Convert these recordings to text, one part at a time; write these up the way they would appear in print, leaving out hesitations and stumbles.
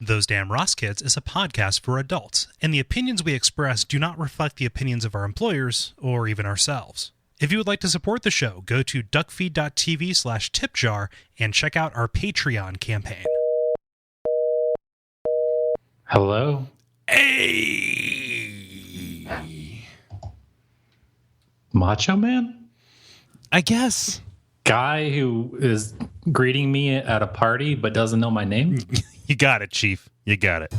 Those Damn Ross Kids is a podcast for adults, and the opinions we express do not reflect the opinions of our employers or even ourselves. If you would like to support the show, go to Duckfeed.tv/tipjar and check out our Patreon campaign. Hello? Hey! Macho Man? I guess. Guy who is greeting me at a party but doesn't know my name? You got it, Chief. You got it.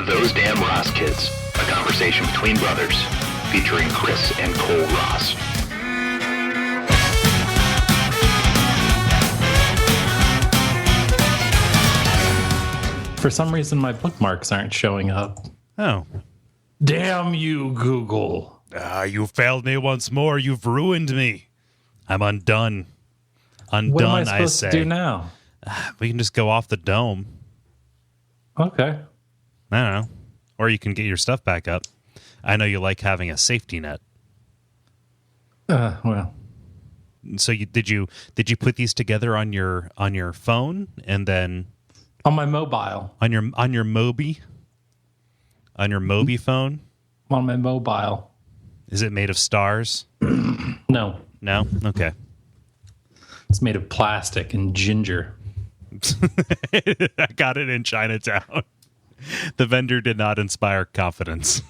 Those Damn Ross Kids, a conversation between brothers, featuring Kris and Kole Ross. For some reason, my bookmarks aren't showing up. Oh. Damn you, Google. You failed me once more. You've ruined me. I'm undone. Undone, What am I supposed say. to do now? We can just go off the dome. Okay. I don't know. Or you can get your stuff back up. I know you like having a safety net. Well. So did you put these together on your phone and then On my mobile. on your moby? On your moby phone? On my mobile. Is it made of stars? No. No? Okay. It's made of plastic and ginger. I got it in Chinatown. The vendor did not inspire confidence.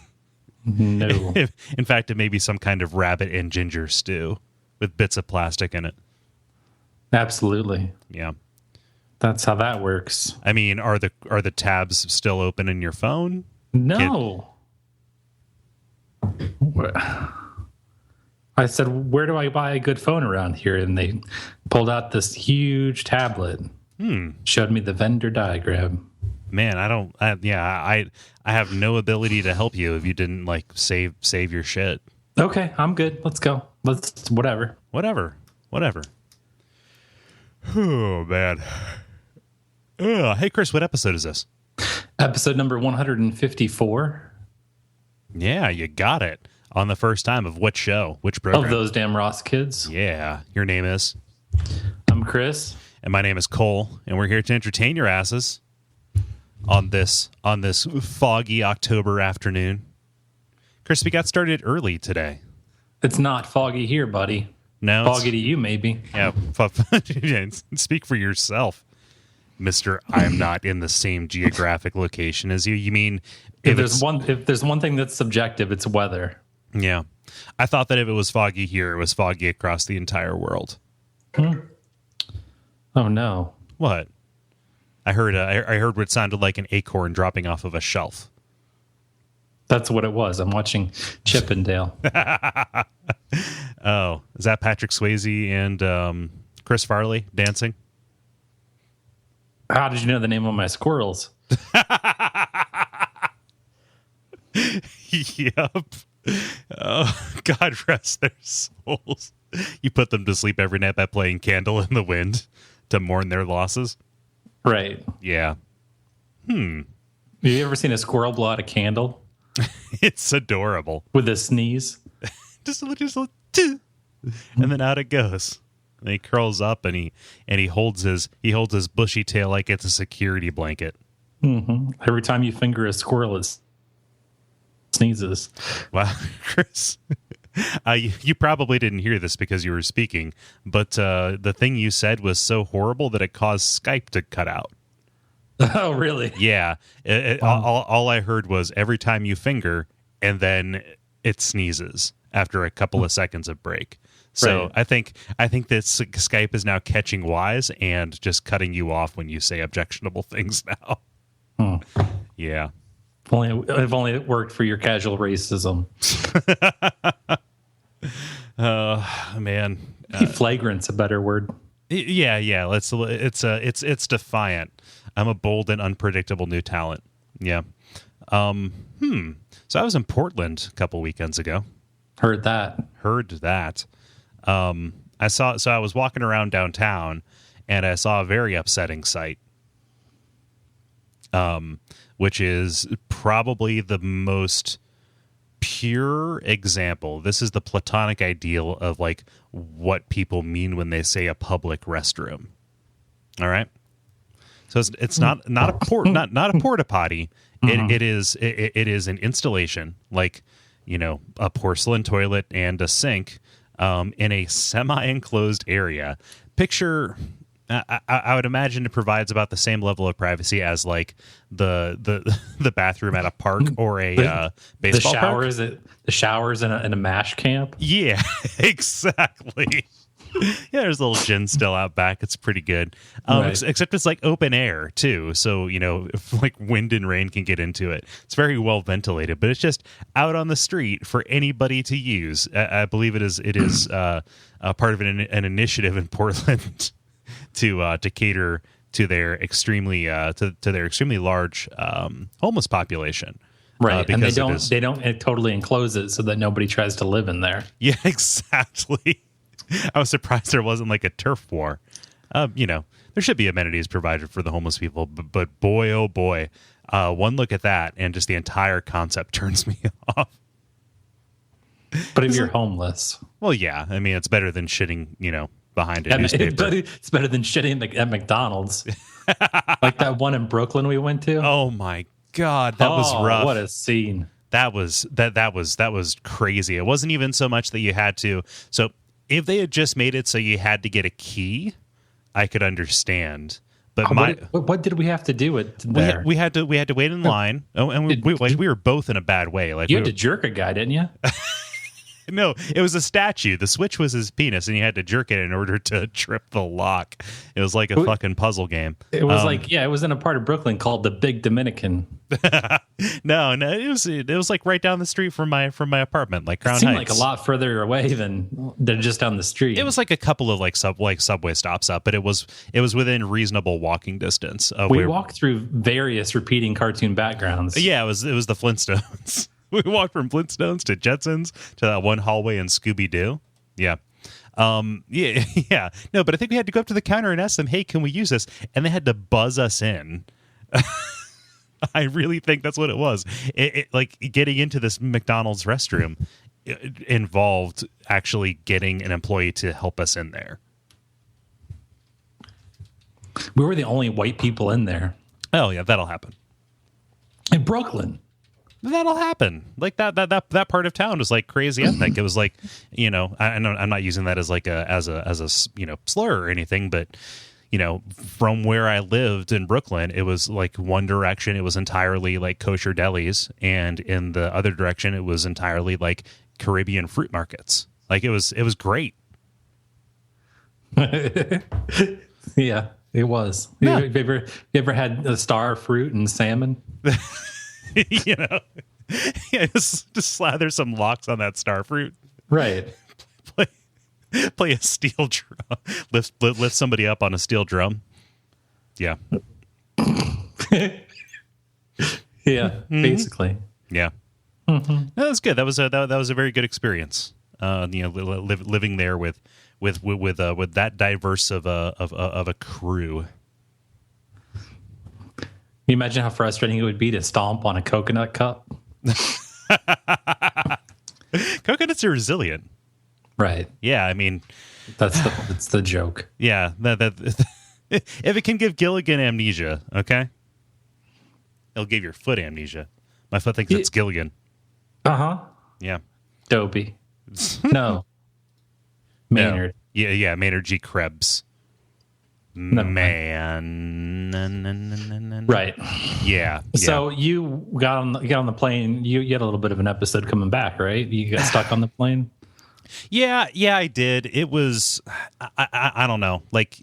No. In fact, it may be some kind of rabbit and ginger stew with bits of plastic in it. Absolutely. Yeah. That's how that works. I mean, are the tabs still open in your phone? No. I said, where do I buy a good phone around here? And they pulled out this huge tablet. Showed me the vendor diagram. Man, I have no ability to help you if you didn't like save your shit. Okay, I'm good. Let's go. Whatever. Whatever. Oh man. Hey Chris, what episode is this? Episode number 154. Yeah, you got it. On the first time of what show? Which program? Of Those Damn Ross Kids. Yeah. Your name is? I'm Chris. And my name is Kole, and we're here to entertain your asses on this foggy October afternoon. Chris, we got started early today. It's not foggy here, buddy. No, Foggy to you, maybe. Yeah, speak for yourself, Mister. I'm not in the same geographic location as you. You mean If there's one thing that's subjective, it's weather. Yeah, I thought that if it was foggy here, it was foggy across the entire world. Oh no! What? I heard what sounded like an acorn dropping off of a shelf. That's what it was. I'm watching Chippendale. Oh, is that Patrick Swayze and Chris Farley dancing? How did you know the name of my squirrels? Yep. Oh, God rest their souls. You put them to sleep every night by playing Candle in the Wind to mourn their losses. Right. Yeah. Have you ever seen a squirrel blow out a candle? It's adorable. With a sneeze? just a little, and then out it goes. And he curls up and he holds his bushy tail like it's a security blanket. Mm-hmm. Every time you finger a squirrel, it sneezes. Wow, Chris. You probably didn't hear this because you were speaking, but the thing you said was so horrible that it caused Skype to cut out. Oh, really? Yeah. All I heard was every time you finger, and then it sneezes after a couple of seconds of break. So Right. I think that Skype is now catching wise and just cutting you off when you say objectionable things now. Yeah. If only it worked for your casual racism. Man. Flagrant's a better word. Yeah. It's defiant. I'm a bold and unpredictable new talent. Yeah. So I was in Portland a couple weekends ago. Heard that. I was walking around downtown and I saw a very upsetting sight. Which is probably the most pure example. This is the platonic ideal of like what people mean when they say a public restroom. All right. So it's not a porta potty. It is an installation, like, a porcelain toilet and a sink in a semi-enclosed area. Picture, I would imagine it provides about the same level of privacy as like the bathroom at a park or a baseball park. The showers in a MASH camp. Yeah, exactly. Yeah, there's a little gin still out back. It's pretty good. Right. Except it's like open air too. So, if like wind and rain can get into it. It's very well ventilated, but it's just out on the street for anybody to use. I believe it is part of an initiative in Portland to cater to their extremely large homeless population. Right. And they don't totally enclose it so that nobody tries to live in there. Yeah, exactly. I was surprised there wasn't like a turf war. There should be amenities provided for the homeless people, but boy, oh boy, one look at that and just the entire concept turns me off. But if you're homeless, well, yeah, I mean, it's better than shitting, behind a newspaper. It's better than shitting at McDonald's, like that one in Brooklyn we went to. Oh my God, that was rough. What a scene! That was crazy. It wasn't even so much that you had to. So if they had just made it so you had to get a key, I could understand. But what did we have to do there? We had to wait in line. Oh, and we were both in a bad way. Like you had to jerk a guy, didn't you? No, it was a statue. The switch was his penis, and you had to jerk it in order to trip the lock. It was like a fucking puzzle game. It was it was in a part of Brooklyn called the Big Dominican. No, it was like right down the street from my apartment, like Crown Heights. It seemed like a lot further away than just down the street. It was like a couple of subway stops up, but it was within reasonable walking distance. We walked through various repeating cartoon backgrounds. Yeah, it was the Flintstones. We walked from Flintstones to Jetsons to that one hallway in Scooby-Doo. Yeah. Yeah. No, but I think we had to go up to the counter and ask them, hey, can we use this? And they had to buzz us in. I really think that's what it was. It like getting into this McDonald's restroom involved actually getting an employee to help us in there. We were the only white people in there. Oh, yeah, that'll happen. In Brooklyn. That'll happen. Like that part of town was like crazy ethnic. It was like, I'm not using that as like as a slur or anything, but from where I lived in Brooklyn, it was like one direction it was entirely like kosher delis, and in the other direction it was entirely like Caribbean fruit markets. Like it was great. Yeah, it was. Yeah. You ever had a star of fruit and salmon? Yeah, just slather some locks on that star fruit. Right. Play a steel drum. Lift somebody up on a steel drum. Yeah. Yeah. Basically. Yeah. Mm-hmm. No, that was good. That was a very good experience. Living there with that diverse of a crew. Can you imagine how frustrating it would be to stomp on a coconut cup? Coconuts are resilient. Right. Yeah, I mean... That's the joke. Yeah. If it can give Gilligan amnesia, okay? It'll give your foot amnesia. My foot thinks it's Gilligan. Uh-huh. Yeah. Dopey. No. Maynard. No. Yeah, Maynard G. Krebs. Man. Right. Yeah. So you got on the plane. You had a little bit of an episode coming back, right? You got stuck on the plane. Yeah, I did. It was I don't know. Like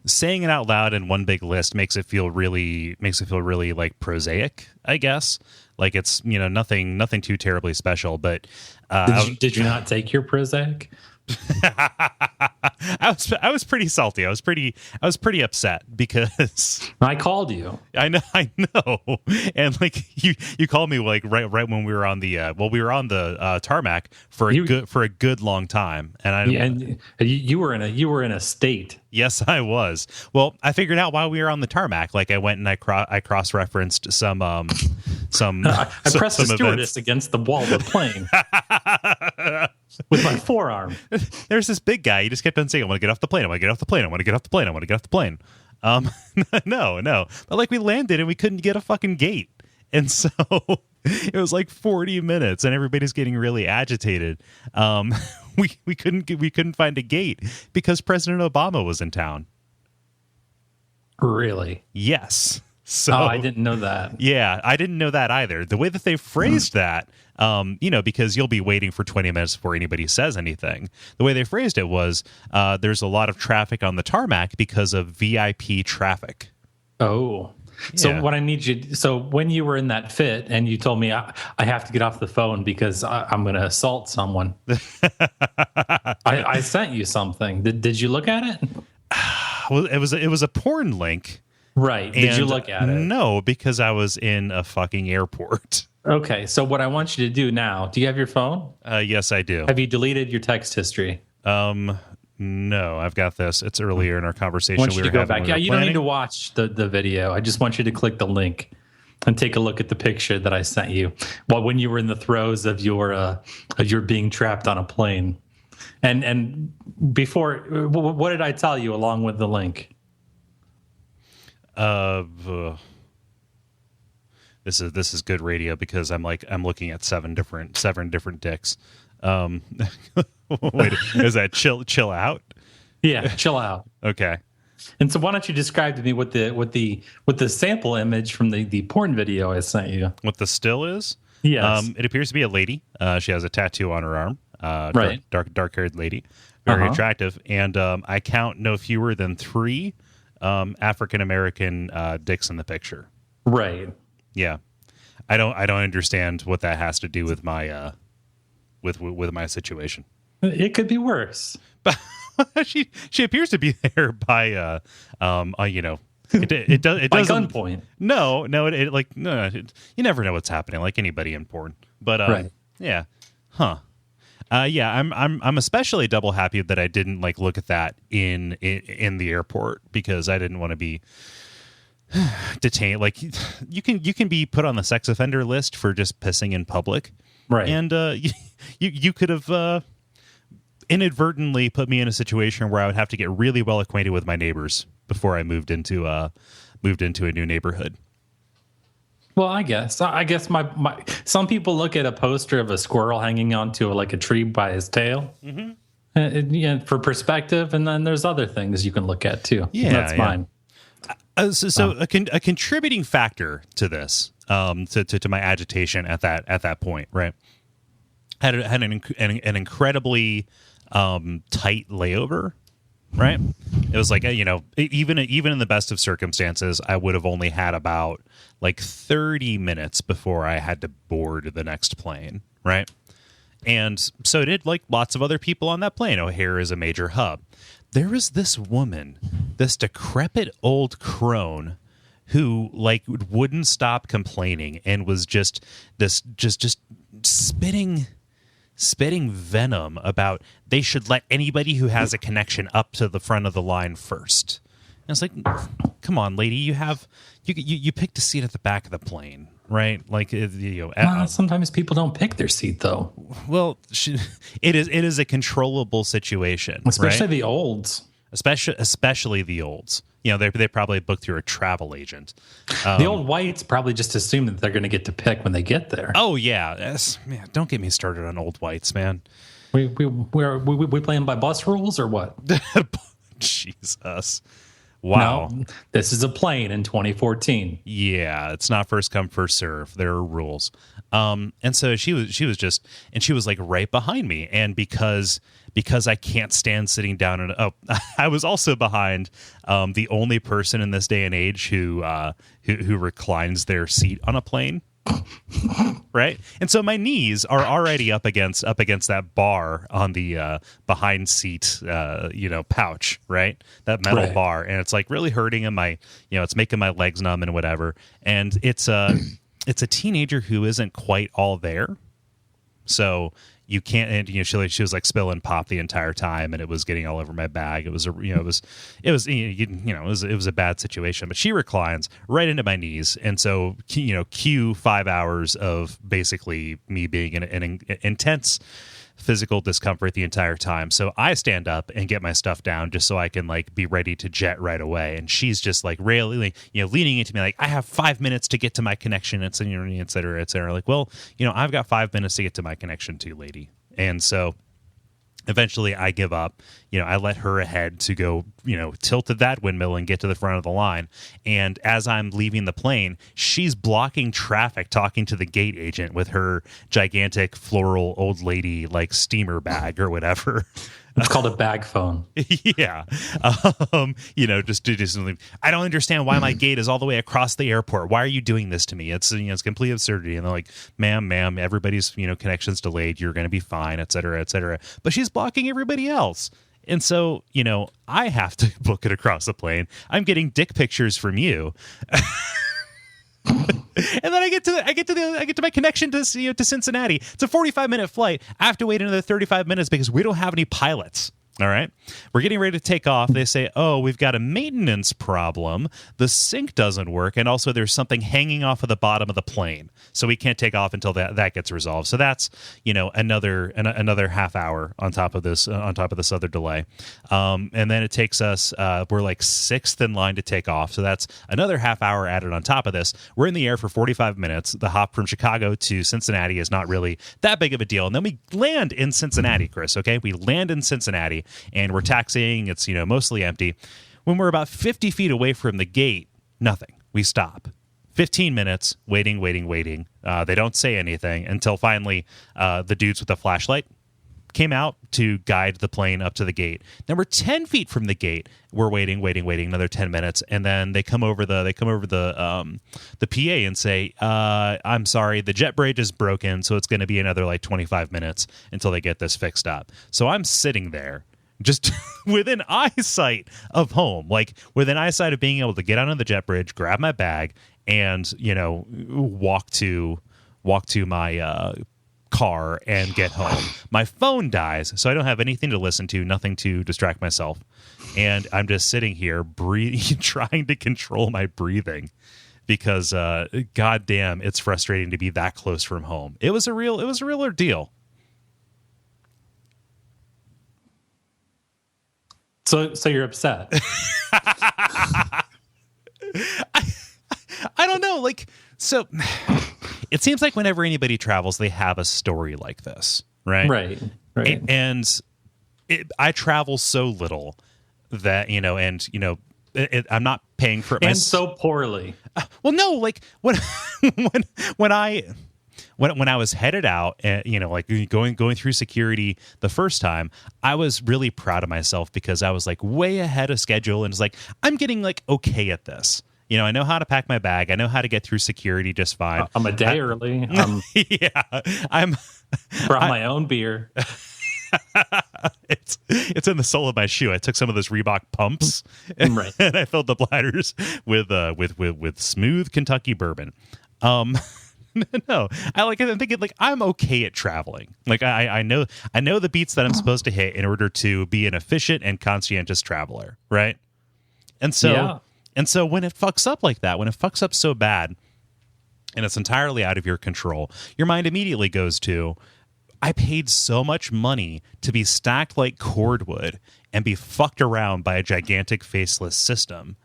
saying it out loud in one big list makes it feel really like prosaic, I guess. Like it's nothing too terribly special. But did you not take your Prozac? I was pretty salty. I was pretty upset because I called you. I know, and like you called me like right when we were on the tarmac for a good long time, and you were in a state. Yes, I was. Well, I figured out while we were on the tarmac. Like I went and I cross-referenced some I pressed the stewardess events against the wall of the plane with my forearm. There's this big guy. He just kept on saying, "I want to get off the plane. I want to get off the plane. I want to get off the plane. I want to get off the plane." No. But like we landed and we couldn't get a fucking gate, and so it was like 40 minutes, and everybody's getting really agitated. We couldn't find a gate because President Obama was in town. Really? Yes. So I didn't know that. Yeah, I didn't know that either. The way that they phrased that, because you'll be waiting for 20 minutes before anybody says anything. The way they phrased it was there's a lot of traffic on the tarmac because of VIP traffic. Oh. So what I need you. So when you were in that fit and you told me I have to get off the phone because I'm going to assault someone, I sent you something. Did you look at it? Well, it was a porn link. Right. Did you look at it? No, because I was in a fucking airport. Okay. So what I want you to do now, do you have your phone? Yes, I do. Have you deleted your text history? No, I've got this. It's earlier in our conversation. I want you to go back. Yeah, you don't need to watch the video. I just want you to click the link and take a look at the picture that I sent you when you were in the throes of your being trapped on a plane. And before, what did I tell you along with the link? This is good radio because I'm looking at seven different dicks. Wait, is that chill out? Yeah, chill out. Okay. And so why don't you describe to me what the sample image from the porn video I sent you? What the still is? Yes. It appears to be a lady. She has a tattoo on her arm. Right. Dark-haired lady. Very attractive. And I count no fewer than 3 African-American dicks in the picture. Right. Yeah. I don't understand what that has to do with my with my situation. It could be worse. But she appears to be there by it does by gunpoint. No, you never know what's happening, like anybody in porn. But right. Yeah. Huh. I'm especially double happy that I didn't look at that in the airport because I didn't want to be detained. Like you can be put on the sex offender list for just pissing in public, right? And you could have inadvertently put me in a situation where I would have to get really well acquainted with my neighbors before I moved into a new neighborhood. Well, I guess my some people look at a poster of a squirrel hanging onto a tree by his tail, for perspective, and then there's other things you can look at too. Yeah, that's mine. A contributing factor to this, to my agitation at that point, right? Had an incredibly tight layover. Right. It was even in the best of circumstances, I would have only had about 30 minutes before I had to board the next plane. Right. And so did lots of other people on that plane. O'Hare is a major hub. There was this woman, this decrepit old crone who wouldn't stop complaining and was just spitting venom about they should let anybody who has a connection up to the front of the line first. And it's like, come on, lady, you picked a seat at the back of the plane, right? Sometimes people don't pick their seat though. Well, it is a controllable situation, especially right? The olds, especially the olds. They probably booked through a travel agent. The old whites probably just assume that they're going to get to pick when they get there. Oh yeah, man, don't get me started on old whites, man. We playing by bus rules or what? Jesus, wow. No, this is a plane in 2014. Yeah, it's not first come first serve. There are rules. And so she was right behind me, and because I can't stand sitting down I was also behind the only person in this day and age who reclines their seat on a plane. Right? And so my knees are already up against that bar on the behind seat pouch, right? That metal bar, and it's like really hurting in my, it's making my legs numb and whatever. And it's a teenager who isn't quite all there. So you can't, and she was like spilling pop the entire time, and it was getting all over my bag. It was a bad situation. But she reclines right into my knees, and so cue 5 hours of basically me being in an intense physical discomfort the entire time. So I stand up and get my stuff down just so I can like be ready to jet right away. And she's just like really, leaning into me like, I have 5 minutes to get to my connection, et cetera, et cetera. Like, well, I've got 5 minutes to get to my connection too, lady. And so eventually I give up. I let her ahead to go, tilt to that windmill and get to the front of the line. And as I'm leaving the plane, she's blocking traffic talking to the gate agent with her gigantic floral old lady like steamer bag or whatever. It's called a bag phone. Yeah. Just to do something. I don't understand why my gate is all the way across the airport. Why are you doing this to me? It's, it's complete absurdity. And they're like, ma'am, everybody's, connection's delayed. You're going to be fine, et cetera, et cetera. But she's blocking everybody else. And so, I have to book it across the plane. I'm getting dick pictures from you. And then I get to my connection to Cincinnati. It's a 45-minute flight. I have to wait another 35 minutes because we don't have any pilots. All right. We're getting ready to take off. They say, oh, we've got a maintenance problem. The sync doesn't work. And also there's something hanging off of the bottom of the plane. So we can't take off until that gets resolved. So that's, another half hour on top of this other delay. And then it takes us, we're like sixth in line to take off. So that's another half hour added on top of this. We're in the air for 45 minutes. The hop from Chicago to Cincinnati is not really that big of a deal. And then we land in Cincinnati, Chris. Okay. We land in Cincinnati. And we're taxiing. It's, mostly empty. When we're about 50 feet away from the gate, nothing. We stop. 15 minutes, waiting. They don't say anything until finally the dudes with the flashlight came out to guide the plane up to the gate. Then we're 10 feet from the gate. We're waiting another 10 minutes. And then they come over the PA and say, I'm sorry, the jet bridge is broken. So it's going to be another like 25 minutes until they get this fixed up. So I'm sitting there just within eyesight of home, like within eyesight of being able to get onto the jet bridge, grab my bag, and walk to my car and get home. My phone dies, so I don't have anything to listen to, nothing to distract myself, and I'm just sitting here breathing, trying to control my breathing because goddamn, it's frustrating to be that close from home. It was a real ordeal. So you're upset. I don't know. Like, so it seems like whenever anybody travels, they have a story like this, right? Right. And I travel so little that, I'm not paying for it. And so poorly. Well, no, like when I was headed out, like going through security the first time, I was really proud of myself because I was like way ahead of schedule, and it's like I'm getting like okay at this. I know how to pack my bag. I know how to get through security just fine. I'm a day early. Yeah, brought my own beer. It's in the sole of my shoe. I took some of those Reebok pumps, right, and I filled the bladders with smooth Kentucky bourbon. No, I'm thinking like I'm okay at traveling. Like I know the beats that I'm supposed to hit in order to be an efficient and conscientious traveler, right? And so when it fucks up like that, when it fucks up so bad, and it's entirely out of your control, your mind immediately goes to, I paid so much money to be stacked like cordwood and be fucked around by a gigantic faceless system.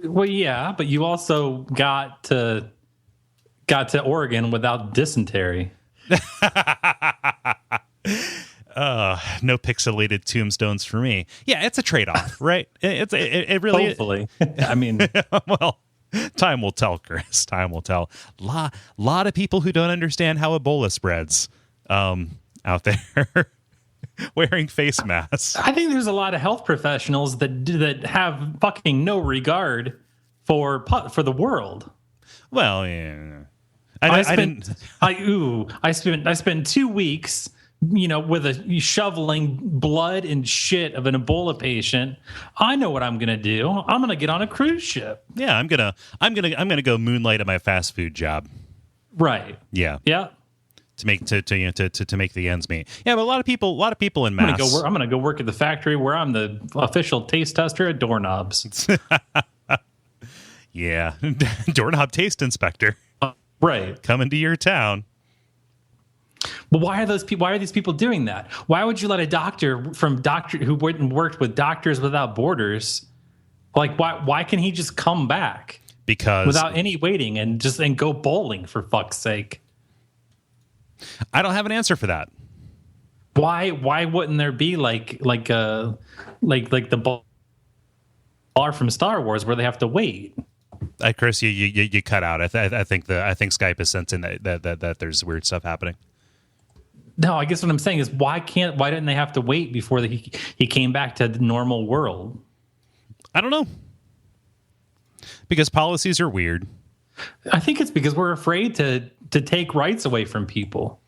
Well, yeah, but you also got to Oregon without dysentery. No pixelated tombstones for me. Yeah, it's a trade-off, right? It really. Hopefully, I mean, well, time will tell, Chris. Time will tell. Lot of people who don't understand how Ebola spreads out there. Wearing face masks. I think there's a lot of health professionals that have fucking no regard for the world. Well, yeah. I spent 2 weeks, with a shoveling blood and shit of an Ebola patient. I know what I'm gonna do. I'm gonna get on a cruise ship. Yeah, I'm gonna go moonlight at my fast food job. Right. Yeah. Yeah. To make to make the ends meet. Yeah, but a lot of people in mass. I'm gonna go work at the factory where I'm the official taste tester at doorknobs. Yeah, doorknob taste inspector. Right. Coming to your town. But why are these people doing that? Why would you let a doctor who worked with Doctors Without Borders, like why can he just come back? Because without any waiting and go bowling, for fuck's sake. I don't have an answer for that. Why wouldn't there be like the bar from Star Wars where they have to wait? Chris, you cut out. I think Skype is sensing that there's weird stuff happening. No, I guess what I'm saying is why didn't they have to wait before he came back to the normal world? I don't know. Because policies are weird. I think it's because we're afraid to take rights away from people.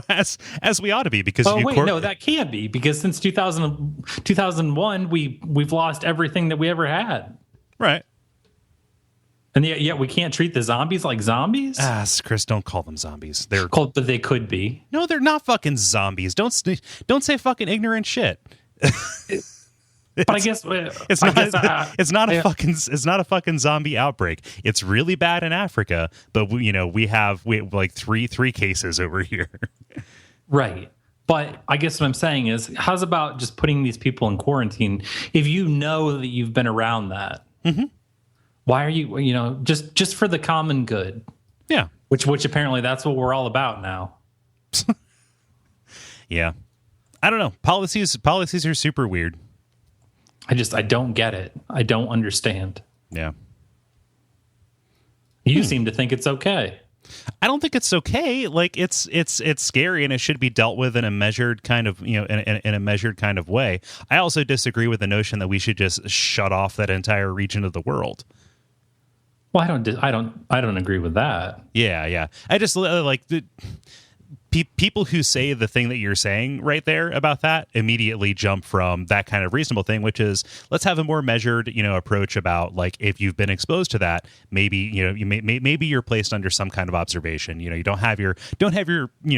as we ought to be, because no, that can't be, because since 2001 we've lost everything that we ever had. Right. And yet we can't treat the zombies like zombies? Chris, don't call them zombies. They're called, but they could be. No, they're not fucking zombies. Don't say fucking ignorant shit. But I guess it's not a fucking zombie outbreak. It's really bad in Africa, but we have like three cases over here. Right. But I guess what I'm saying is, how's about just putting these people in quarantine if you know that you've been around that? Mm-hmm. Why are you just for the common good? Yeah. Which apparently that's what we're all about now. Yeah. I don't know. Policies are super weird. I don't get it. I don't understand. Yeah. You seem to think it's okay. I don't think it's okay. Like it's scary, and it should be dealt with in a measured kind of, in a measured kind of way. I also disagree with the notion that we should just shut off that entire region of the world. Well, I don't agree with that. Yeah. I just like people who say the thing that you're saying right there about that immediately jump from that kind of reasonable thing, which is, let's have a more measured, approach about, like, if you've been exposed to that, maybe, maybe you're placed under some kind of observation. You don't have your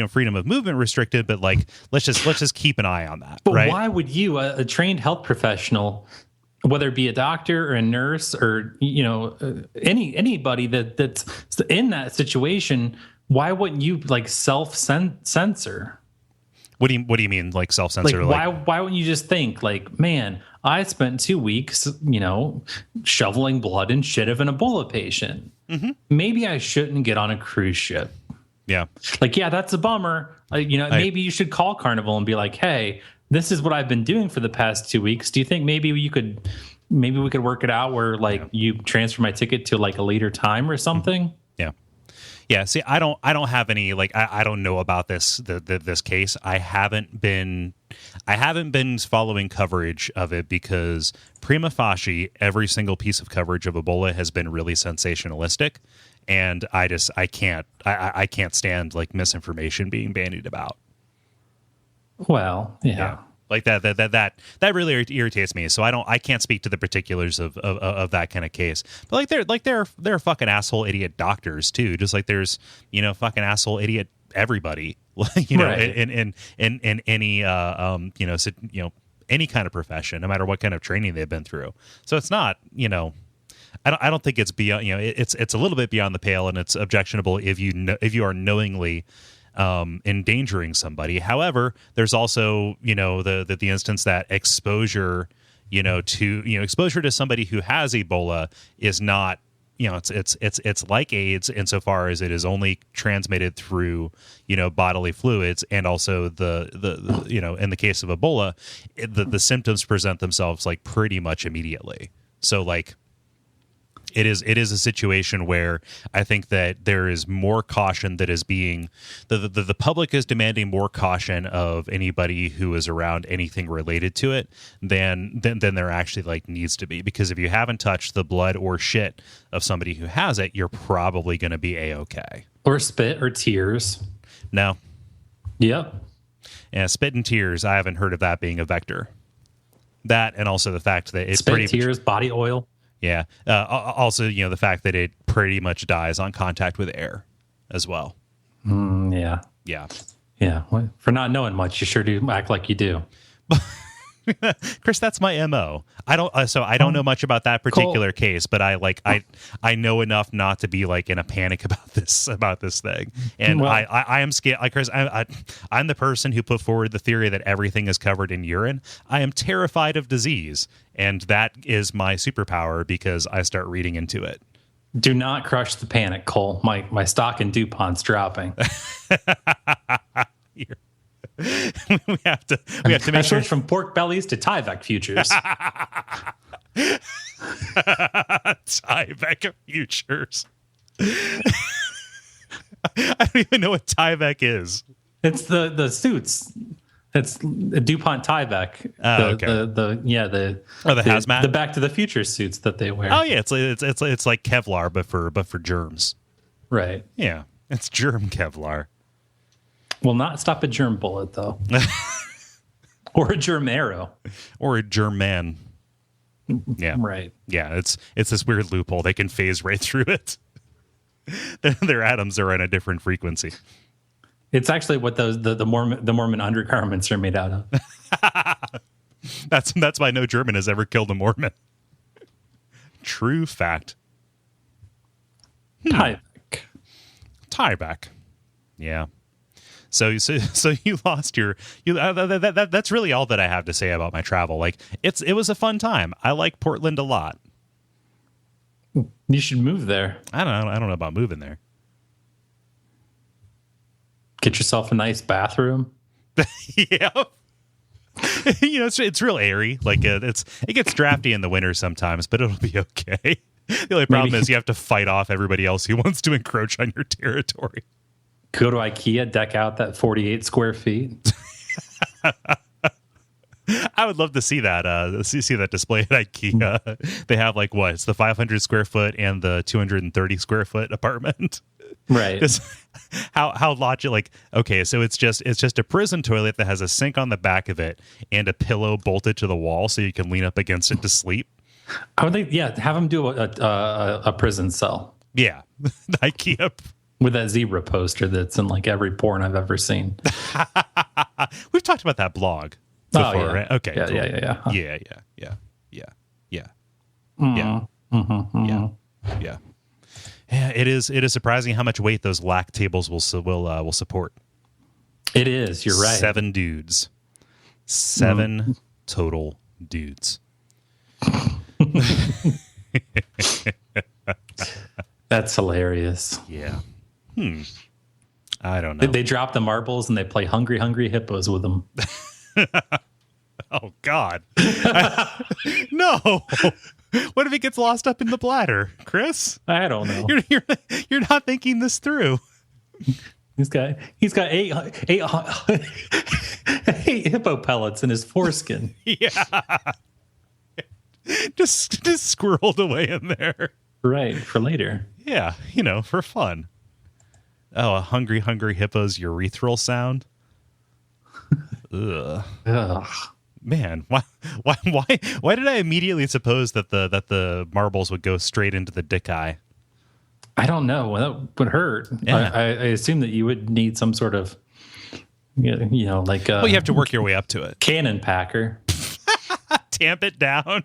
freedom of movement restricted, but like, let's just keep an eye on that. But right? Why would you, a trained health professional, whether it be a doctor or a nurse or anybody that's in that situation, why wouldn't you like self-censor? What do you mean, like self-censor? Like, why wouldn't you just think, like, man, I spent 2 weeks, shoveling blood and shit of an Ebola patient. Mm-hmm. Maybe I shouldn't get on a cruise ship. Yeah. Like, yeah, that's a bummer. Maybe you should call Carnival and be like, hey, this is what I've been doing for the past 2 weeks. Do you think maybe we could work it out where, like, you transfer my ticket to like a later time or something? Yeah. Yeah. See, I don't have any, like, I don't know about this case. I haven't been following coverage of it because prima facie, every single piece of coverage of Ebola has been really sensationalistic. And I can't stand like misinformation being bandied about. Well, yeah. Like that really irritates me. So I can't speak to the particulars of that kind of case. But there are fucking asshole idiot doctors too. Just like there's fucking asshole idiot everybody. Right. in any any kind of profession, no matter what kind of training they've been through. So it's not I don't think it's beyond it's a little bit beyond the pale, and it's objectionable if you are knowingly endangering somebody. However, there's also the instance that exposure to somebody who has Ebola is not it's like AIDS insofar as it is only transmitted through bodily fluids, and also the in the case of Ebola, the symptoms present themselves like pretty much immediately. So like It is a situation where I think that there is more caution that is being the public is demanding more caution of anybody who is around anything related to it than there actually like needs to be, because if you haven't touched the blood or shit of somebody who has it, you're probably going to be a-okay. Or spit or tears. No. Yep. Yeah, spit and tears. I haven't heard of that being a vector. That, and also the fact that it's spit, tears, body oil. Yeah. Also, the fact that it pretty much dies on contact with air as well. Yeah. Yeah. Yeah. Well, for not knowing much, you sure do act like you do. Kris, that's my MO. I don't know much about that particular case, but I know enough not to be like in a panic about this thing. And well, I am scared. Like Kris, I'm the person who put forward the theory that everything is covered in urine. I am terrified of disease, and that is my superpower because I start reading into it. Do not crush the panic, Kole. My stock in DuPont's dropping. we have to make sure from pork bellies to Tyvek futures. Tyvek futures. I don't even know what Tyvek is. It's the suits. It's DuPont Tyvek. Okay. The hazmat, the Back to the Future suits that they wear. Oh yeah, it's like Kevlar, but for germs. Right. Yeah, it's germ Kevlar. Will not stop a germ bullet, though. Or a germ arrow. Or a germ man. Yeah. Right. Yeah, it's this weird loophole. They can phase right through it. Their atoms are on a different frequency. It's actually what the Mormon undergarments are made out of. That's why no German has ever killed a Mormon. True fact. Tyvek. Yeah. So you lost your that's really all that I have to say about my travel. Like it was a fun time. I like Portland a lot. You should move there. I don't know about moving there. Get yourself a nice bathroom. Yeah. It's real airy. Like it gets drafty in the winter sometimes, but it'll be okay. The only problem is you have to fight off everybody else who wants to encroach on your territory. Go to IKEA, deck out that 48 square feet. I would love to see that. See that display at IKEA. They have it's the 500 square foot and the 230 square foot apartment. Right. Just how logical. Okay, so it's just a prison toilet that has a sink on the back of it and a pillow bolted to the wall so you can lean up against it to sleep. How would they? Yeah, have them do a prison cell. Yeah, IKEA. With that zebra poster that's in every porn I've ever seen. We've talked about that blog before, yeah. Right? Okay, yeah, cool. Yeah. Huh. Yeah. Mm-hmm. Yeah. Yeah. Yeah, it is surprising how much weight those lac tables will support. It is. You're right. 7 dudes. 7 total dudes. That's hilarious. Yeah. I don't know. They drop the marbles and they play Hungry Hippos with them. Oh, God. No. What if it gets lost up in the bladder, Kris? I don't know. You're not thinking this through. He's got 8 hippo pellets in his foreskin. Yeah. Just squirreled away in there. Right, for later. Yeah, for fun. Oh, a hungry hippos urethral sound. Ugh. Man, why did I immediately suppose that the marbles would go straight into the dick eye? I don't know. Well, that would hurt. Yeah. I assume that you would need some sort of, well, you have to work your way up to it. Cannon packer. Tamp it down.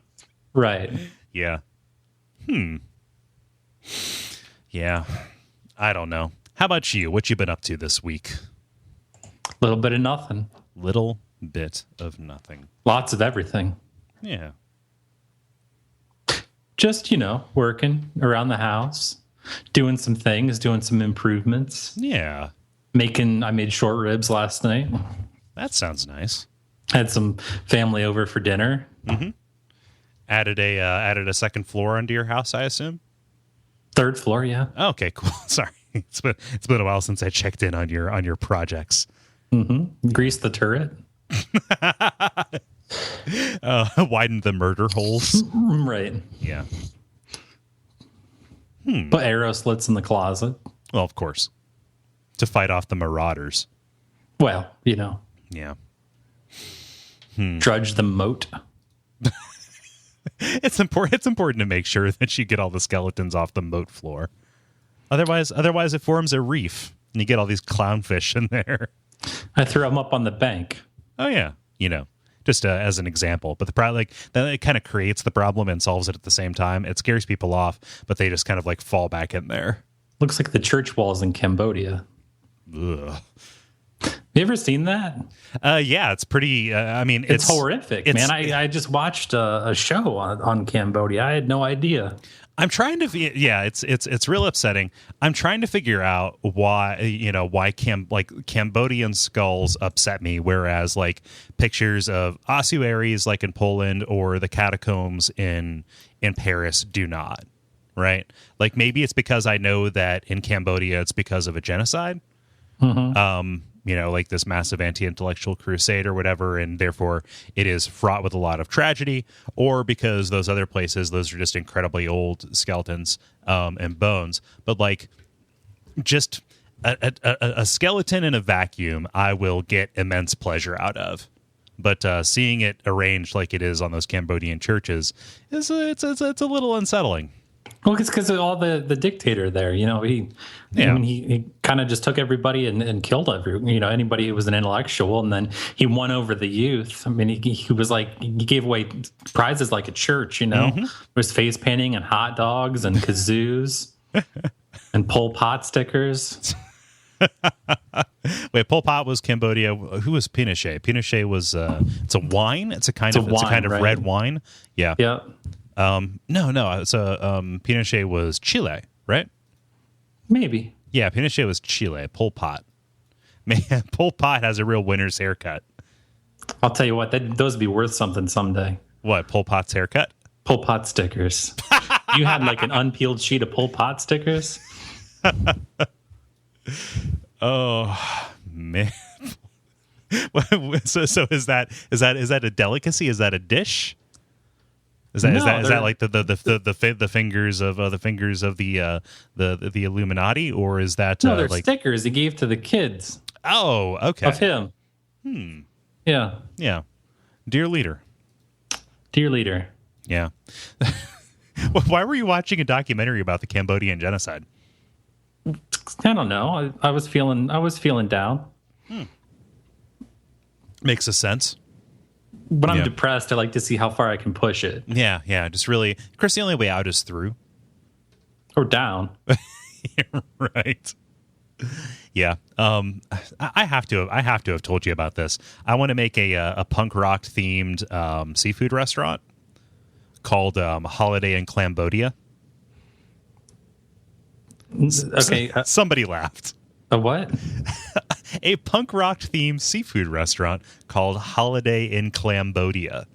Right. Yeah. Yeah. I don't know. How about you? What you been up to this week? Little bit of nothing. Little bit of nothing. Lots of everything. Yeah. Just, working around the house, doing some things, doing some improvements. Yeah. I made short ribs last night. That sounds nice. Had some family over for dinner. Mm-hmm. Added a second floor onto your house, I assume? Third floor, yeah. Okay, cool. Sorry. It's been a while since I checked in on your projects. Mm-hmm. Grease the turret. Widen the murder holes. Right. Yeah. Put arrow slits in the closet. Well, of course. To fight off the marauders. Well, you know. Yeah. Drudge the moat. It's important to make sure that you get all the skeletons off the moat floor. Otherwise it forms a reef and you get all these clownfish in there. I threw them up on the bank. Oh yeah, just as an example. But the problem, that it kind of creates the problem and solves it at the same time. It scares people off, but they just kind of fall back in there. Looks like the church walls in Cambodia. Ugh. You ever seen that? Yeah, it's pretty. It's horrific, man. I just watched a show on Cambodia. I had no idea. I'm trying to. Yeah, it's real upsetting. I'm trying to figure out why Cambodian skulls upset me, whereas pictures of ossuaries in Poland or the catacombs in Paris do not. Right? Maybe it's because I know that in Cambodia it's because of a genocide. Mm-hmm. This massive anti-intellectual crusade or whatever, and therefore it is fraught with a lot of tragedy, or because those other places, those are just incredibly old skeletons and bones. But just a skeleton in a vacuum, I will get immense pleasure out of. But seeing it arranged like it is on those Cambodian churches it's a little unsettling. Well, it's because of all the dictator there. He kind of just took everybody and killed anybody who was an intellectual, and then he won over the youth. I mean, he was he gave away prizes like a church. Mm-hmm. There was face painting and hot dogs and kazoos and Pol Pot stickers. Wait, Pol Pot was Cambodia. Who was Pinochet? Pinochet was it's a wine. It's a kind of right? Red wine. Yeah. Yeah. No. It's Pinochet was Chile, right? Maybe. Yeah, Pinochet was Chile. Pol Pot. Man, Pol Pot has a real winner's haircut. I'll tell you what, those would be worth something someday. What, Pol Pot's haircut? Pol Pot stickers. You had an unpeeled sheet of Pol Pot stickers? Oh, man. So is that a delicacy? Is that a dish? Is that like the fingers of the Illuminati, or is that no? They're stickers he gave to the kids. Oh, okay. Of him. Yeah. Dear leader. Yeah. Why were you watching a documentary about the Cambodian genocide? I don't know. I was feeling down. Makes a sense. When I'm depressed, I like to see how far I can push it. Yeah. Just really, Chris, the only way out is through. Or down. Right. Yeah. I have to have told you about this. I want to make a punk rock themed seafood restaurant called Holiday in Clambodia. Okay. Somebody laughed. A what? A punk rock themed seafood restaurant called Holiday in Clambodia.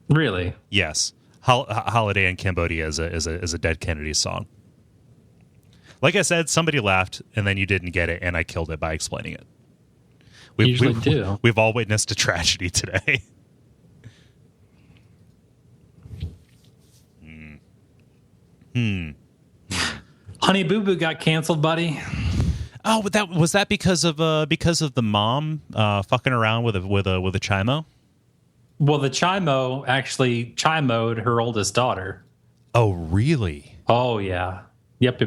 Really? Yes. Holiday in Cambodia is a Dead Kennedys song. Like I said, somebody laughed, and then you didn't get it, and I killed it by explaining it. We've all witnessed a tragedy today. Honey Boo Boo got canceled, buddy. Oh, but was that because of the mom fucking around with a chimo? Well, the chimo actually chimoed her oldest daughter. Oh, really? Oh, yeah. Yep.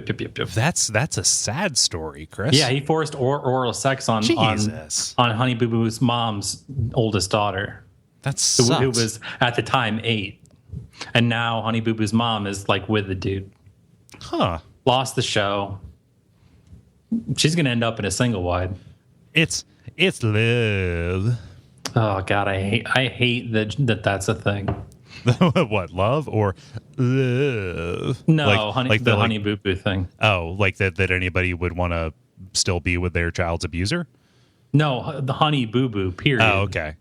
That's a sad story, Chris. Yeah, he forced oral sex on Honey Boo Boo's mom's oldest daughter. That sucks. Who was at the time 8, and now Honey Boo Boo's mom is with the dude. Huh. Lost the show. She's gonna end up in a single wide. It's love. Oh God, I hate that's a thing. What, love or love? No, the Honey Boo Boo thing. Oh, like that anybody would want to still be with their child's abuser? No, the Honey Boo Boo. Period. Oh, okay.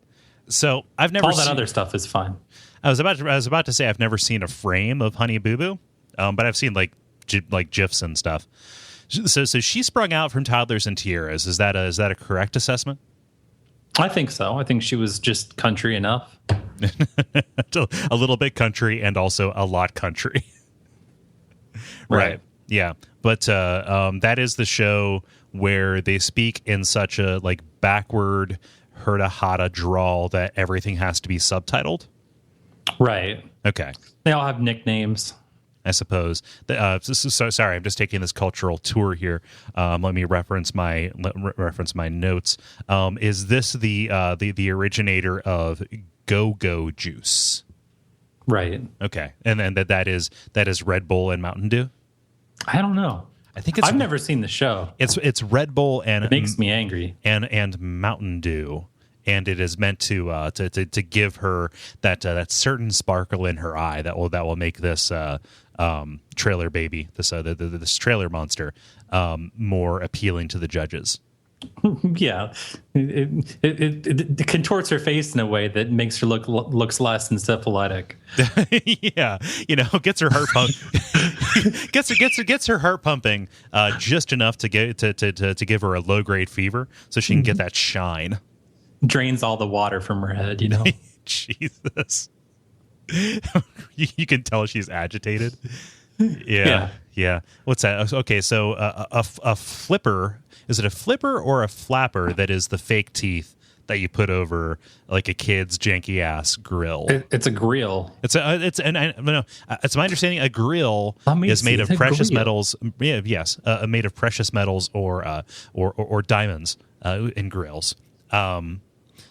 So I've never all that other stuff is fine. I was about to say I've never seen a frame of Honey Boo Boo. but I've seen like GIFs and stuff. So she sprung out from Toddlers and Tiaras. Is that a correct assessment? I think so. I think she was just country enough. A little bit country and also a lot country. Right. Yeah. But that is the show where they speak in such a like backward Herta Hata drawl that everything has to be subtitled. Right. Okay. They all have nicknames, I suppose. So sorry, I'm just taking this cultural tour here. Let me reference my notes. Is this the originator of Go-Go Juice? Right. Okay, and then that is Red Bull and Mountain Dew. I don't know. I think I've never seen the show. It's Red Bull and it makes me angry. And Mountain Dew. And it is meant to give her that certain sparkle in her eye that will make this trailer baby, this trailer monster, more appealing to the judges. Yeah, it contorts her face in a way that makes her looks less encephalitic. Yeah, gets her heart gets her heart pumping just enough to give her a low grade fever, so she can get that shine. Drains all the water from her head, Jesus. You can tell she's agitated. Yeah. What's that? Okay, so a flipper, is it a flipper or a flapper that is the fake teeth that you put over like a kid's janky ass grill? It's a grill. It's my understanding a grill is made of precious metals. Yeah, yes, made of precious metals or diamonds in grills.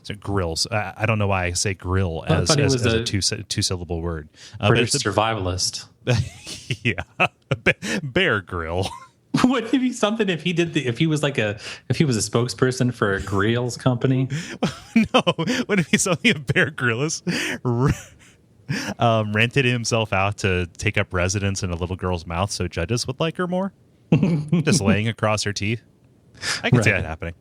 So grills. I don't know why I say grill as a two-syllable word. British survivalist. Yeah, Bear Grill. Wouldn't it be something if he was a spokesperson for a grills company? No, wouldn't it be something if Bear Grylls rented himself out to take up residence in a little girl's mouth so judges would like her more? Just laying across her teeth. I can see that happening.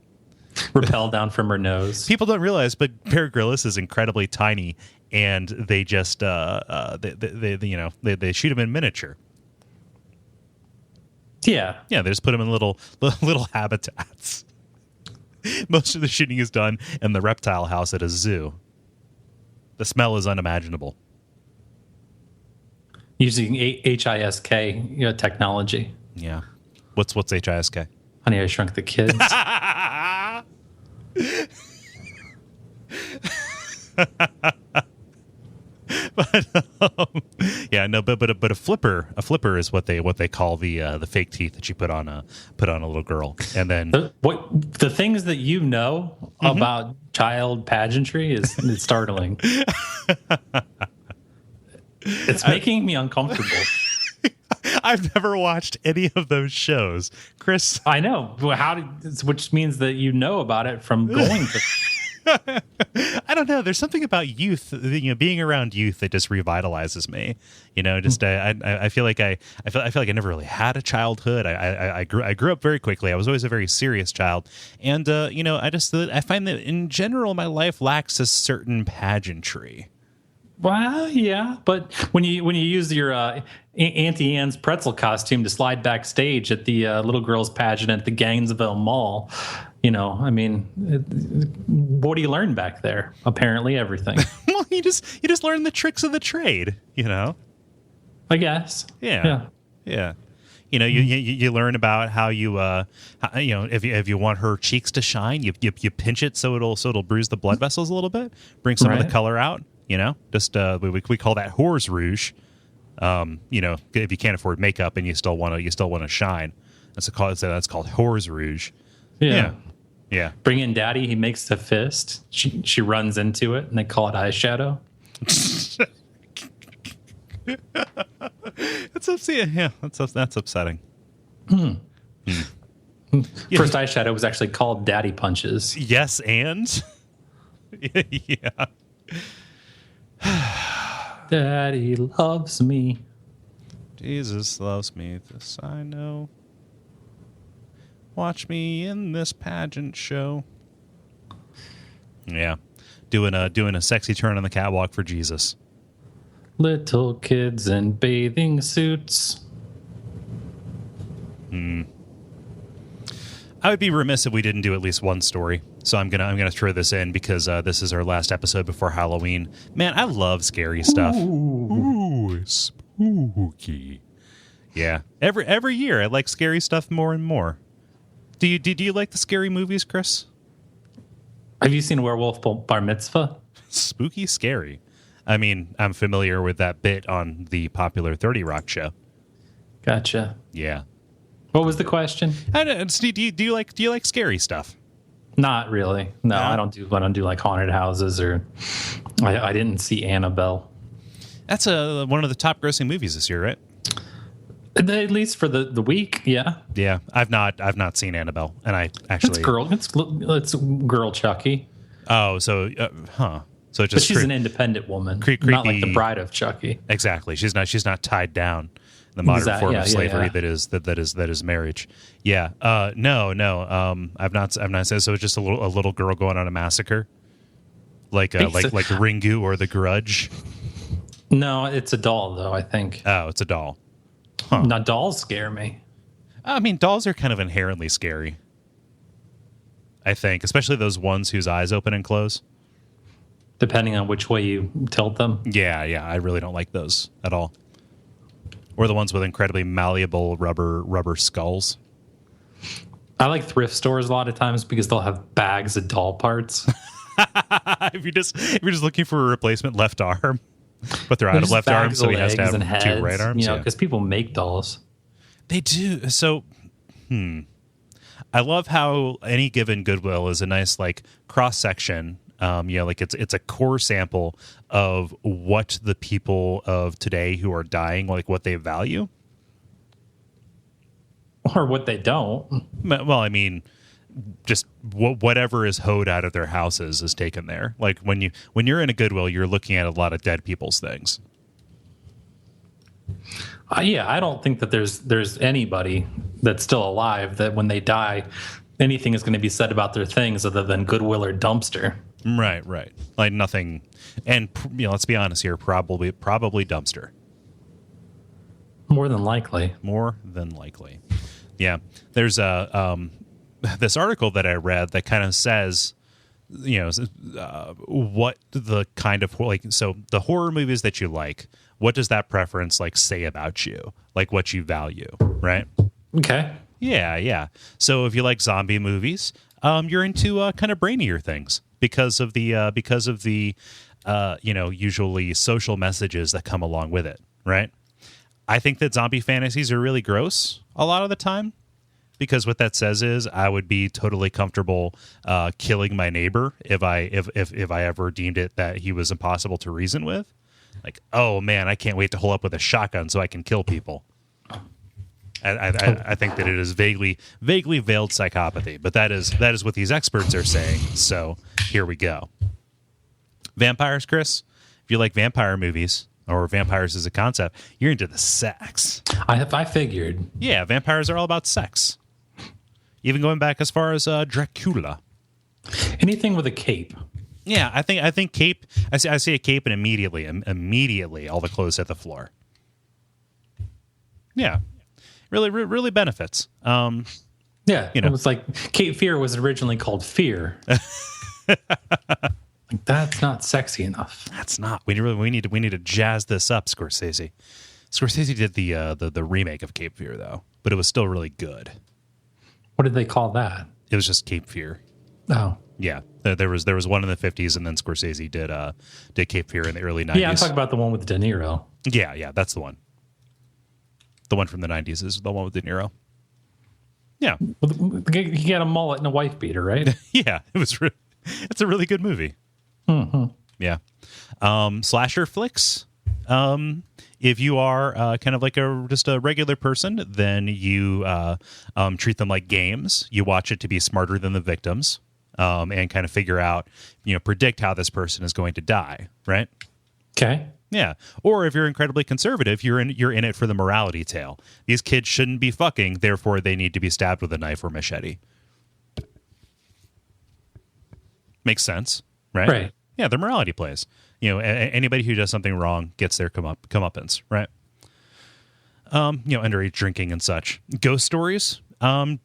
Rappel down from her nose. People don't realize, but Bear Grylls is incredibly tiny, and they just they shoot him in miniature. Yeah, they just put him in little habitats. Most of the shooting is done in the reptile house at a zoo. The smell is unimaginable. Using HISK technology. Yeah, what's HISK? Honey, I Shrunk the Kids. But a flipper is what they call the fake teeth that you put on a little girl, and then the things that about child pageantry is startling. It's making me uncomfortable. I've never watched any of those shows, Chris. I know. Which means that you know about it from going to. I don't know. There's something about youth, being around youth that just revitalizes me. I feel like I never really had a childhood. I grew up very quickly. I was always a very serious child, and I find that in general my life lacks a certain pageantry. Well, yeah, but when you use your Auntie Anne's pretzel costume to slide backstage at the little girls pageant at the Gainesville Mall, what do you learn back there? Apparently everything. Well, you just learn the tricks of the trade, I guess. Yeah. You learn about how if you want her cheeks to shine, you pinch it so it'll bruise the blood vessels a little bit, bring some of the color out. We call that hors rouge. If you can't afford makeup and you still want to shine, that's called hors rouge. Yeah. Bring in Daddy. He makes the fist. She runs into it, and they call it eyeshadow. That's upsetting. Yeah, that's upsetting. First eyeshadow was actually called Daddy Punches. Yes, and yeah. Daddy loves me. Jesus loves me, this I know. Watch me in this pageant show. Yeah. Doing a sexy turn on the catwalk for Jesus. Little kids in bathing suits. I would be remiss if we didn't do at least one story. So I'm gonna throw this in because this is our last episode before Halloween. Man, I love scary stuff. Ooh, spooky. Yeah, every year I like scary stuff more and more. Do you like the scary movies, Chris? Have you seen Werewolf Bar Mitzvah? Spooky, scary. I mean, I'm familiar with that bit on the popular 30 Rock show. Gotcha. Yeah. What was the question? I don't, do you like scary stuff? Not really. No, I don't do like haunted houses or. I didn't see Annabelle. That's one of the top grossing movies this year, right? At least for the week, yeah. Yeah, I've not seen Annabelle, and I actually it's girl Chucky. Oh, so So it's just but she's an independent woman, creepy, not like the bride of Chucky. Exactly, she's not tied down. The modern form of slavery that is marriage. Yeah. No. I've not said so. It's just a little girl going on a massacre, like Ringu or The Grudge. No, it's a doll though. I think. Oh, it's a doll. Huh. Now dolls scare me. I mean, dolls are kind of inherently scary. I think, especially those ones whose eyes open and close. Depending on which way you tilt them. Yeah. I really don't like those at all. Or the ones with incredibly malleable rubber skulls. I like thrift stores a lot of times because they'll have bags of doll parts. if you're just looking for a replacement left arm, but they're out of left arm, so he has to have two right arms. Because people make dolls. They do. So, I love how any given Goodwill is a nice like cross section. Like it's a core sample of what the people of today who are dying, like what they value. Or what they don't. Well, I mean, just whatever is hoed out of their houses is taken there. Like when you're in a Goodwill, you're looking at a lot of dead people's things. I don't think that there's anybody that's still alive that when they die, anything is going to be said about their things other than Goodwill or dumpster. Right. Like nothing. And let's be honest here, probably dumpster. More than likely. Yeah. There's this article that I read that kind of says, what the kind of so the horror movies that you like, what does that preference like say about you? Like what you value, right? Okay. Yeah. So if you like zombie movies, you're into kind of brainier things because of the usually social messages that come along with it, right? I think that zombie fantasies are really gross a lot of the time because what that says is I would be totally comfortable killing my neighbor if I ever deemed it that he was impossible to reason with. Like, oh man, I can't wait to hole up with a shotgun so I can kill people. I think that it is vaguely veiled psychopathy, but that is what these experts are saying. So here we go. Vampires, Chris. If you like vampire movies or vampires as a concept, you're into the sex. I figured. Yeah, vampires are all about sex. Even going back as far as Dracula. Anything with a cape. Yeah, I think cape. I see a cape and immediately all the clothes hit the floor. Yeah. Really benefits. Yeah, it was like Cape Fear was originally called Fear. Like, that's not sexy enough. That's not. We need to jazz this up, Scorsese. Scorsese did the remake of Cape Fear though, but it was still really good. What did they call that? It was just Cape Fear. Oh, yeah. There was one in the 50s, and then Scorsese did Cape Fear in the early 90s. Yeah, I'm talking about the one with De Niro. Yeah, that's the one. The one from the 90s is the one with De Niro. Yeah. Well, he got a mullet and a wife beater, right? Yeah, it's a really good movie. Mm-hmm. Yeah. Slasher flicks. If you are kind of like just a regular person, then you treat them like games. You watch it to be smarter than the victims, and kind of figure out, predict how this person is going to die, right? Okay. Yeah. Or if you're incredibly conservative, you're in it for the morality tale. These kids shouldn't be fucking, therefore they need to be stabbed with a knife or machete. Makes sense, right? Right. Yeah, their morality plays. Anybody who does something wrong gets their comeuppance, right? Underage drinking and such. Ghost stories,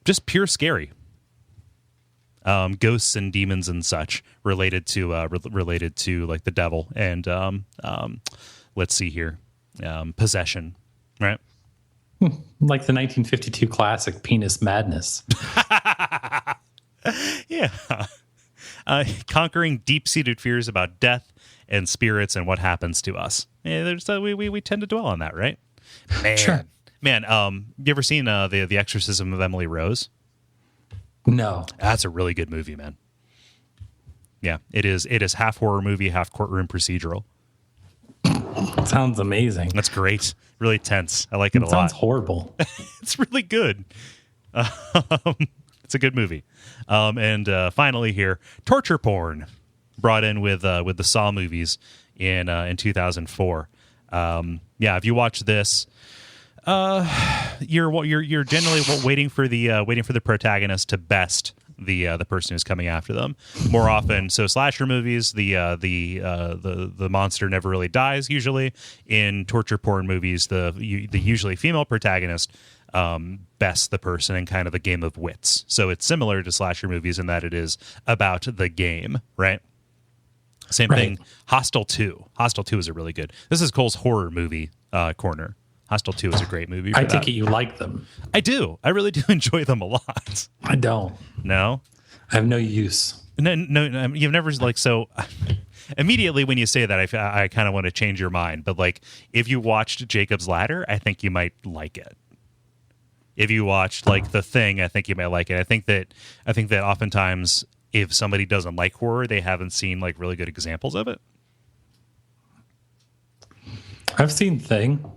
just pure scary. Ghosts and demons and such related to like the devil and let's see here, possession, right? Like the 1952 classic Penis Madness. Yeah. Conquering deep-seated fears about death and spirits and what happens to us. Yeah, we tend to dwell on that, right? Man, sure. Man, you ever seen the Exorcism of Emily Rose? No. That's a really good movie, man. Yeah, it is half horror movie, half courtroom procedural. Sounds amazing. That's great. Really tense. I like it a lot. Sounds horrible. It's really good. It's a good movie. And finally here, torture porn brought in with the Saw movies in 2004. If you watch this, you're generally waiting for the protagonist to best the person who's coming after them. More often, so slasher movies, the monster never really dies. Usually, in torture porn movies, the usually female protagonist bests the person in kind of a game of wits. So it's similar to slasher movies in that it is about the game, right? Same thing. Hostel 2. Hostel 2 is a really good. This is Cole's horror movie corner. Hostel 2 is a great movie. I take it you like them. I do. I really do enjoy them a lot. I don't. No? I have no use. No, you've never so. Immediately when you say that, I kind of want to change your mind. But like, if you watched Jacob's Ladder, I think you might like it. If you watched like The Thing, I think you might like it. I think that oftentimes if somebody doesn't like horror, they haven't seen like really good examples of it. I've seen Thing.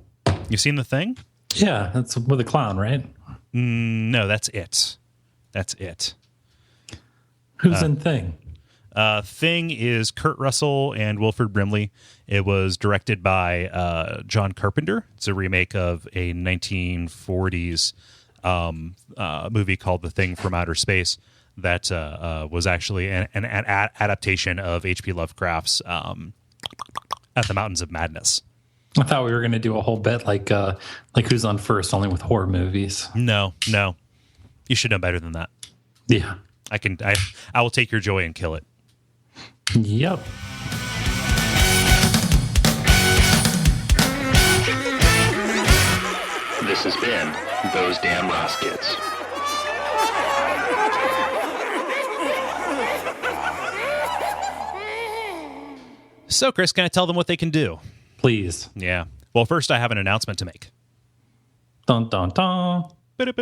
You've seen The Thing? Yeah, that's with a clown, right? No, that's it. That's it. Who's in Thing? Thing is Kurt Russell and Wilford Brimley. It was directed by John Carpenter. It's a remake of a 1940s movie called The Thing from Outer Space that was actually an adaptation of H.P. Lovecraft's At the Mountains of Madness. I thought we were going to do a whole bit like Who's on First, only with horror movies. No. You should know better than that. Yeah. I will take your joy and kill it. Yep. This has been Those Damn Ross Kids. So, Chris, can I tell them what they can do? Please. Yeah. Well, first, I have an announcement to make. Dun, dun, dun. We're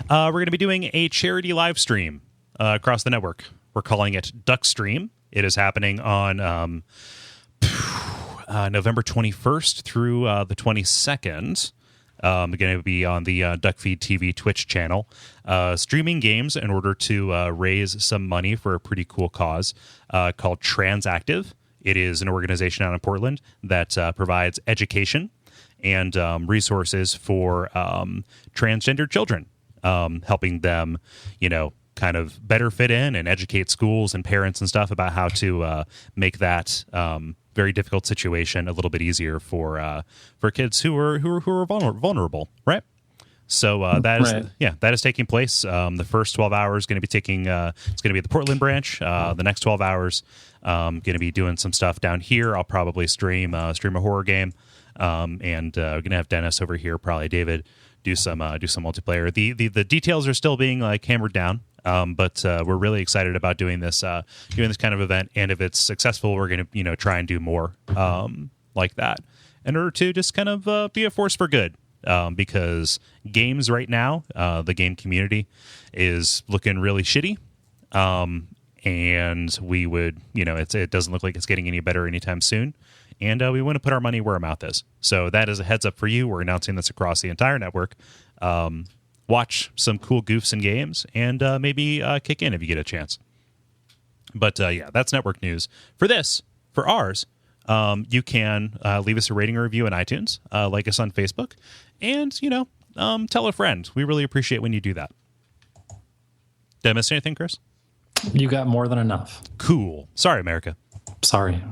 going to be doing a charity live stream across the network. We're calling it Duckstream. It is happening on November 21st through the 22nd. We're going to be on the Duckfeed.tv Twitch channel, streaming games in order to raise some money for a pretty cool cause called Transactive. It is an organization out in Portland that provides education and resources for transgender children, helping them, kind of better fit in and educate schools and parents and stuff about how to make that very difficult situation a little bit easier for kids who are vulnerable, right? So that is taking place. The first 12 hours going to be taking. It's going to be at the Portland branch. The next 12 hours, going to be doing some stuff down here. I'll probably stream a horror game, and we're going to have Dennis over here, probably David, do some multiplayer. The details are still being hammered down. But we're really excited about doing this kind of event, and if it's successful, we're going to try and do more like that in order to just kind of be a force for good. Because games right now, the game community is looking really shitty, and we would it doesn't look like it's getting any better anytime soon, and we want to put our money where our mouth is. So that is a heads up for you. We're announcing this across the entire network. Watch some cool goofs and games, and maybe kick in if you get a chance. But that's network news. For ours, you can leave us a rating or review on iTunes, like us on Facebook, and tell a friend. We really appreciate when you do that. Did I miss anything, Chris? You got more than enough. Cool. Sorry, America. Sorry.